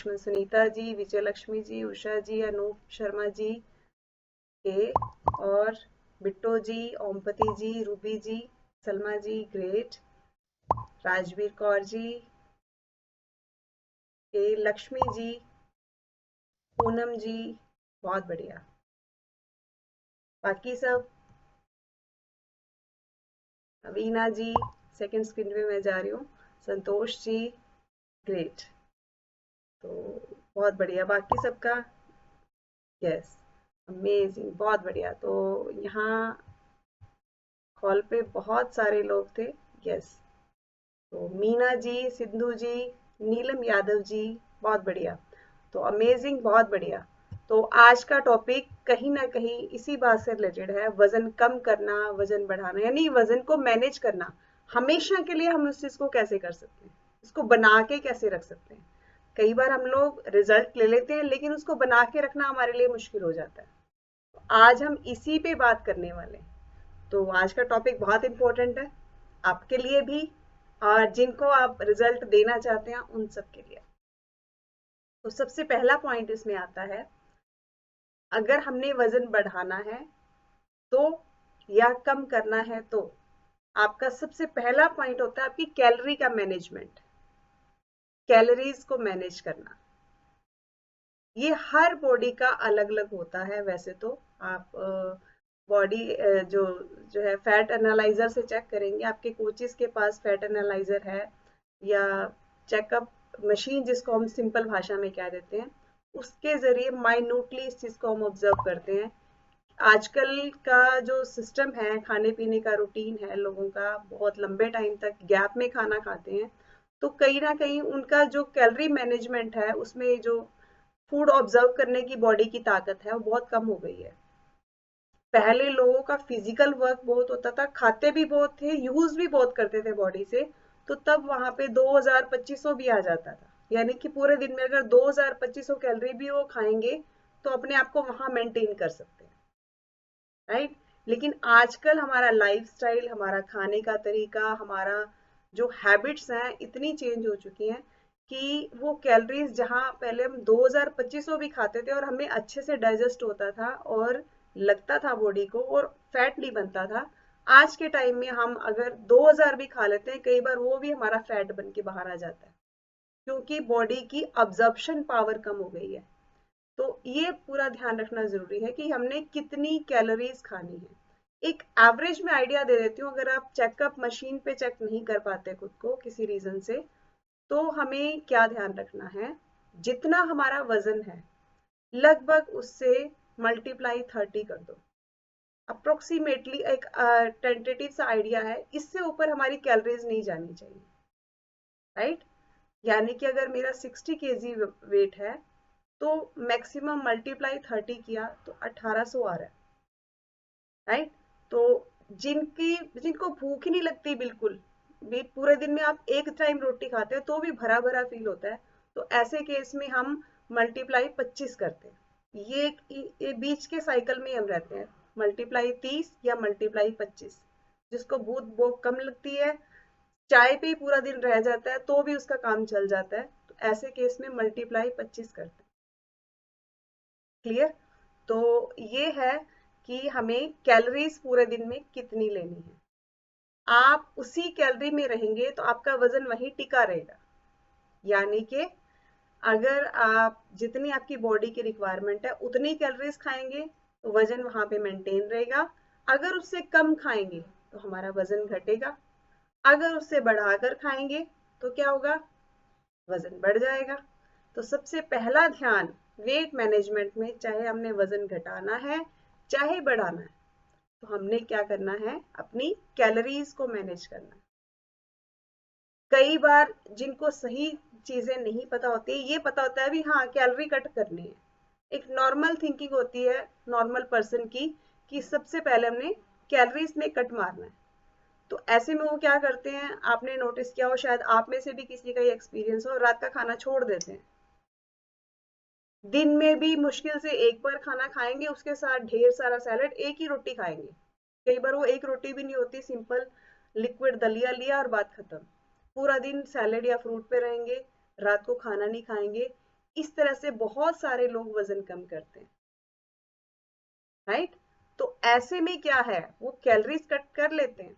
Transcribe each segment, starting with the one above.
लक्ष्मण सुनीता जी, विजय लक्ष्मी जी, उषा जी, अनूप शर्मा जी के, और बिट्टो जी, ओमपति जी, रूबी जी, सलमा जी ग्रेट, राजवीर कौर जी के, लक्ष्मी जी, पूनम जी बहुत बढ़िया। बाकी सब, अवीना जी, सेकंड स्क्रीन पे मैं जा रही हूँ, संतोष जी ग्रेट। तो बहुत बढ़िया बाकी सबका, यस अमेजिंग, बहुत बढ़िया। तो यहाँ कॉल पे बहुत सारे लोग थे, यस। तो मीना जी, सिंधु जी, नीलम यादव जी, बहुत बढ़िया। तो अमेजिंग, बहुत बढ़िया। तो आज का टॉपिक कहीं ना कहीं इसी बात से रिलेटेड है, वजन कम करना, वजन बढ़ाना, यानी वजन को मैनेज करना। हमेशा के लिए हम उस चीज को कैसे कर सकते हैं, इसको बना के कैसे रख सकते हैं। कई बार हम लोग रिजल्ट ले लेते हैं लेकिन उसको बना के रखना हमारे लिए मुश्किल हो जाता है। तो आज हम इसी पे बात करने वाले हैं। तो आज का टॉपिक बहुत इंपॉर्टेंट है आपके लिए भी, और जिनको आप रिजल्ट देना चाहते हैं उन सब के लिए। तो सबसे पहला पॉइंट इसमें आता है, अगर हमने वजन बढ़ाना है तो, या कम करना है तो, आपका सबसे पहला पॉइंट होता है आपकी कैलोरी का मैनेजमेंट, कैलोरीज को मैनेज करना। ये हर बॉडी का अलग अलग होता है। वैसे तो आप बॉडी जो जो है फैट एनालाइजर से चेक करेंगे, आपके कोचेस के पास फैट एनालाइजर है, या चेकअप मशीन जिसको हम सिंपल भाषा में कह देते हैं, उसके जरिए माइन्यूटली इस चीज को हम ऑब्जर्व करते हैं। आजकल का जो सिस्टम है, खाने पीने का रूटीन है लोगों का, बहुत लंबे टाइम तक गैप में खाना खाते हैं, तो कहीं ना कहीं उनका जो कैलोरी मैनेजमेंट है, उसमें जो फूड ऑब्जर्व करने की बॉडी की ताकत है वो बहुत कम हो गई है। पहले लोगों का फिजिकल वर्क बहुत होता था, खाते भी बहुत थे, यूज भी बहुत करते थे बॉडी से, तो तब वहां पे 2000-2500 भी आ जाता था। यानी कि पूरे दिन में अगर 2000-2500 कैलोरी भी वो खाएंगे तो अपने आप को वहां मेंटेन कर सकते हैं, राइट। लेकिन आजकल हमारा लाइफस्टाइल, हमारा खाने का तरीका, हमारा जो हैबिट्स हैं इतनी चेंज हो चुकी हैं कि वो कैलोरीज जहां पहले हम 2000-2500 भी खाते थे और हमें अच्छे से डाइजेस्ट होता था और लगता था बॉडी को, और फैट नहीं बनता था, आज के टाइम में हम अगर 2000 भी खा लेते हैं, कई बार वो भी हमारा फैट बन के बाहर आ जाता है, क्योंकि बॉडी की अब्जॉर्प्शन पावर कम हो गई है। तो ये पूरा ध्यान रखना जरूरी है कि हमने कितनी कैलोरीज खानी है। एक एवरेज में आइडिया दे देती हूँ, अगर आप चेकअप मशीन पे चेक नहीं कर पाते खुद को किसी रीजन से, तो हमें क्या ध्यान रखना है, जितना हमारा वजन है लगभग उससे मल्टीप्लाई 30 कर दो। अप्रोक्सीमेटली एक टेंटेटिव सा आइडिया है, इससे ऊपर हमारी कैलोरीज नहीं जानी चाहिए, राइट। यानी कि अगर मेरा 60 kg वेट है, तो मैक्सिमम मल्टीप्लाई 30 किया तो 1800 आ रहा है, राइट। तो जिनको भूख ही नहीं लगती बिल्कुल भी, पूरे दिन में आप एक टाइम रोटी खाते हो तो भी भरा भरा फील होता है, तो ऐसे केस में हम मल्टीप्लाई 25 करते हैं। ये बीच के साइकिल में हम रहते हैं, मल्टीप्लाई 30 या मल्टीप्लाई 25। जिसको भूख कम लगती है, चाय पे ही पूरा दिन रह जाता है तो भी उसका काम चल जाता है, तो ऐसे केस में मल्टीप्लाई 25 करते हैं। क्लियर। तो ये है कि हमें कैलोरीज पूरे दिन में कितनी लेनी है। आप उसी कैलोरी में रहेंगे तो आपका वजन वहीं टिका रहेगा। यानी कि अगर आप जितनी आपकी बॉडी की रिक्वायरमेंट है उतनी कैलोरीज खाएंगे तो वजन वहां पे मेंटेन रहेगा। अगर उससे कम खाएंगे तो हमारा वजन घटेगा। अगर उससे बढ़ाकर खाएंगे तो क्या होगा, वजन बढ़ जाएगा। तो सबसे पहला ध्यान वेट मैनेजमेंट में, चाहे हमने वजन घटाना है चाहे बढ़ाना है, तो हमने क्या करना है, अपनी कैलोरीज को मैनेज करना है। कई बार जिनको सही चीजें नहीं पता होती, ये पता होता है भी हाँ कैलोरी कट करनी है, एक नॉर्मल थिंकिंग होती है नॉर्मल पर्सन की, कि सबसे पहले हमने कैलोरीज में कट मारना है। तो ऐसे में वो क्या करते हैं, आपने नोटिस किया हो, शायद आप में से भी किसी का ये एक्सपीरियंस हो, रात का खाना छोड़ देते हैं। दिन में भी मुश्किल से एक बार खाना खाएंगे, उसके साथ ढेर सारा सैलेड, एक ही रोटी खाएंगे। कई बार वो एक रोटी भी नहीं होती, सिंपल लिक्विड दलिया लिया और बात खत्म। पूरा दिन सैलेड या फ्रूट पे रहेंगे, रात को खाना नहीं खाएंगे। इस तरह से बहुत सारे लोग वजन कम करते हैं, राइट। तो ऐसे में क्या है, वो कैलोरीज कट कर लेते हैं,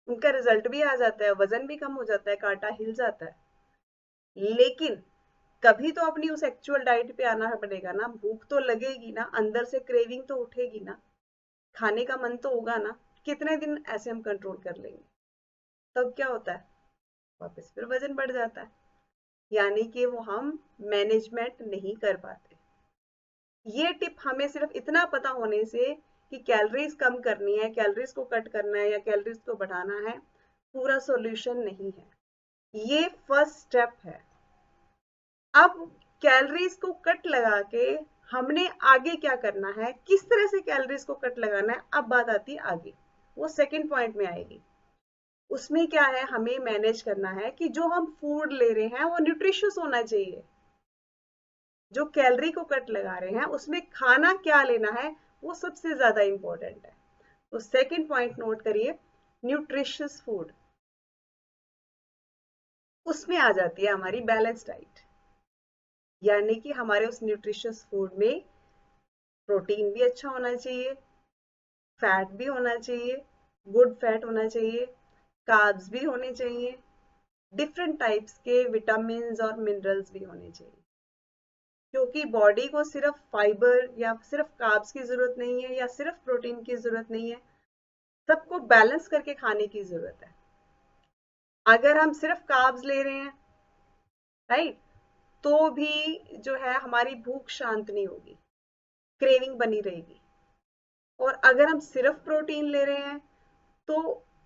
उनका रिजल्ट भी आ जाता है, वजन भी कम हो जाता है, कांटा हिल जाता है, लेकिन कभी तो अपनी उस एक्चुअल डाइट पे आना पड़ेगा ना, भूख तो लगेगी ना, अंदर से क्रेविंग तो उठेगी ना, खाने का मन तो होगा ना। कितने दिन ऐसे हम कंट्रोल कर लेंगे, तब क्या होता है, वापस फिर वजन बढ़ जाता है, यानी कि वो हम मैनेजमेंट नहीं कर पाते। ये टिप हमें सिर्फ इतना पता होने से कि कैलोरीज कम करनी है, कैलोरीज को कट करना है या कैलोरीज को बढ़ाना है, पूरा सॉल्यूशन नहीं है, ये फर्स्ट स्टेप है। अब कैलोरीज को कट लगा के हमने आगे क्या करना है, किस तरह से कैलोरीज को कट लगाना है, अब बात आती है आगे, वो सेकंड पॉइंट में आएगी। उसमें क्या है, हमें मैनेज करना है कि जो हम फूड ले रहे हैं वो न्यूट्रिशियस होना चाहिए। जो कैलोरी को कट लगा रहे हैं उसमें खाना क्या लेना है, वो सबसे ज्यादा इंपॉर्टेंट है। तो सेकंड पॉइंट नोट करिए, न्यूट्रिशियस फूड, उसमें आ जाती है हमारी बैलेंस डाइट, यानी कि हमारे उस न्यूट्रिशियस फूड में प्रोटीन भी अच्छा होना चाहिए, फैट भी होना चाहिए, गुड फैट होना चाहिए, कार्ब्स भी होने चाहिए, डिफरेंट टाइप्स के विटामिन और मिनरल्स भी होने चाहिए, क्योंकि बॉडी को सिर्फ फाइबर या सिर्फ कार्ब्स की जरूरत नहीं है या सिर्फ प्रोटीन की जरूरत नहीं है, सबको बैलेंस करके खाने की जरूरत है। अगर हम सिर्फ कार्ब्स ले रहे हैं, राइट, तो भी जो है हमारी भूख शांत नहीं होगी, क्रेविंग बनी रहेगी। और अगर हम सिर्फ प्रोटीन ले रहे हैं तो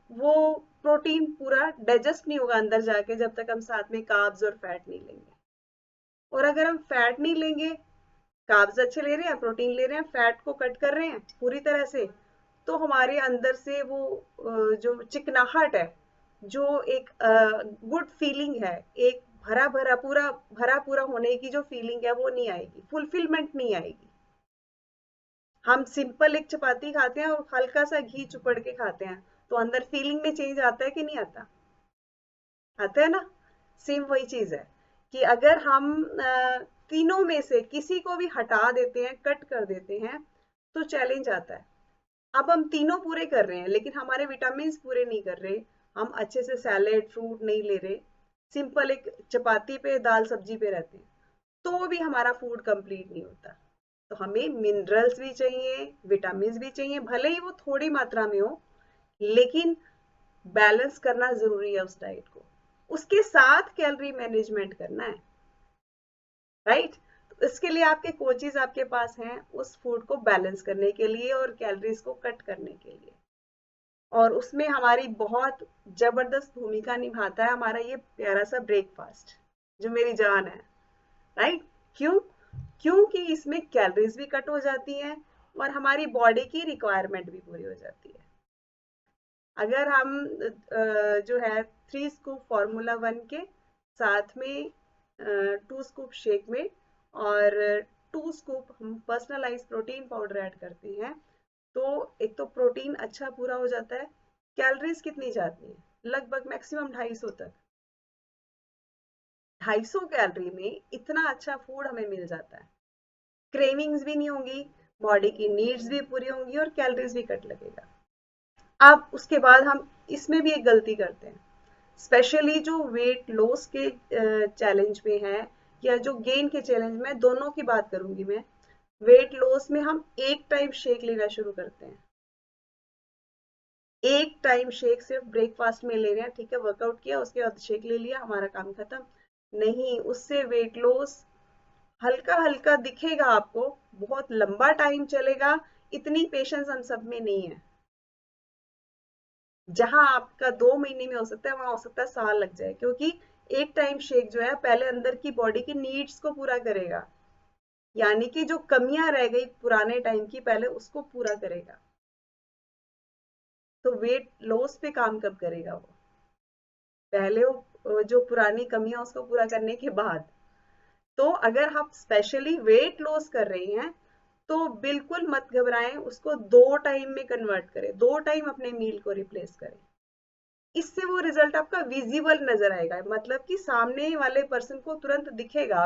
वो प्रोटीन पूरा डाइजेस्ट नहीं होगा अंदर जाके जब तक हम साथ में कार्ब्स और फैट नहीं लेंगे। और अगर हम फैट नहीं लेंगे, कार्ब्स अच्छे ले रहे हैं, प्रोटीन ले रहे हैं, फैट को कट कर रहे हैं पूरी तरह से, तो हमारे अंदर से वो जो चिकनाहट है, जो एक गुड फीलिंग है, एक भरा पूरा होने की जो फीलिंग है वो नहीं आएगी, फुलफिलमेंट नहीं आएगी। हम सिंपल एक चपाती खाते हैं और हल्का सा घी चुपड़ के खाते हैं, तो अंदर फीलिंग में चेंज आता है कि नहीं आता, आता है ना। सेम वही चीज है कि अगर हम तीनों में से किसी को भी हटा देते हैं, कट कर देते हैं, तो चैलेंज आता है। अब हम तीनों पूरे कर रहे हैं लेकिन हमारे विटामिन पूरे नहीं कर रहे, हम अच्छे से सैलेड फ्रूट नहीं ले रहे, सिंपल एक चपाती पे दाल सब्जी पे रहते हैं, तो भी हमारा फूड कंप्लीट नहीं होता। तो हमें मिनरल्स भी चाहिए, विटामिन भी चाहिए, भले ही वो थोड़ी मात्रा में हो, लेकिन बैलेंस करना जरूरी है उस डाइट को, उसके साथ कैलोरी मैनेजमेंट करना है, राइट। तो इसके लिए आपके कोचेज आपके पास हैं उस फूड को बैलेंस करने के लिए और कैलोरीज को कट करने के लिए। और उसमें हमारी बहुत जबरदस्त भूमिका निभाता है हमारा ये प्यारा सा ब्रेकफास्ट, जो मेरी जान है, राइट। क्यों, क्योंकि इसमें कैलोरीज भी कट हो जाती हैं और हमारी बॉडी की रिक्वायरमेंट भी पूरी हो जाती है। अगर हम जो है 3 स्कूप फार्मूला 1 के साथ में 2 स्कूप शेक में और 2 स्कूप हम पर्सनलाइज प्रोटीन पाउडर ऐड करते हैं, तो एक तो प्रोटीन अच्छा पूरा हो जाता है। कैलोरीज कितनी जाती है, लगभग मैक्सिमम 250 तक, 250 कैलोरी में इतना अच्छा फूड हमें मिल जाता है, क्रेविंग्स भी नहीं होंगी, बॉडी की नीड्स भी पूरी होंगी और कैलोरीज भी कट लगेगा। अब उसके बाद हम इसमें भी एक गलती करते हैं, स्पेशली जो वेट लॉस के चैलेंज में है या जो गेन के चैलेंज में, दोनों की बात करूंगी मैं। वेट लॉस में हम एक टाइम शेक लेना शुरू करते हैं, एक टाइम शेक सिर्फ ब्रेकफास्ट में ले रहे हैं, ठीक है, वर्कआउट किया उसके बाद शेक ले लिया, हमारा काम खत्म। नहीं, उससे वेट लॉस हल्का हल्का दिखेगा आपको, बहुत लंबा टाइम चलेगा, इतनी पेशेंस हम सब में नहीं है। जहां आपका 2 महीने में हो सकता है वहां हो सकता है साल लग जाए, क्योंकि एक टाइम शेक जो है पहले अंदर की बॉडी की नीड्स को पूरा करेगा, यानी कि जो कमियां रह गई पुराने टाइम की पहले उसको पूरा करेगा। तो वेट लॉस पे काम कब करेगा वो, पहले वो जो पुरानी कमियां उसको पूरा करने के बाद। तो अगर आप स्पेशली वेट लॉस कर रहे हैं तो बिल्कुल मत घबराएं, उसको 2 टाइम में कन्वर्ट करें, 2 टाइम अपने मील को रिप्लेस करें। इससे वो रिजल्ट आपका विजिबल नजर आएगा, मतलब कि सामने वाले पर्सन को तुरंत दिखेगा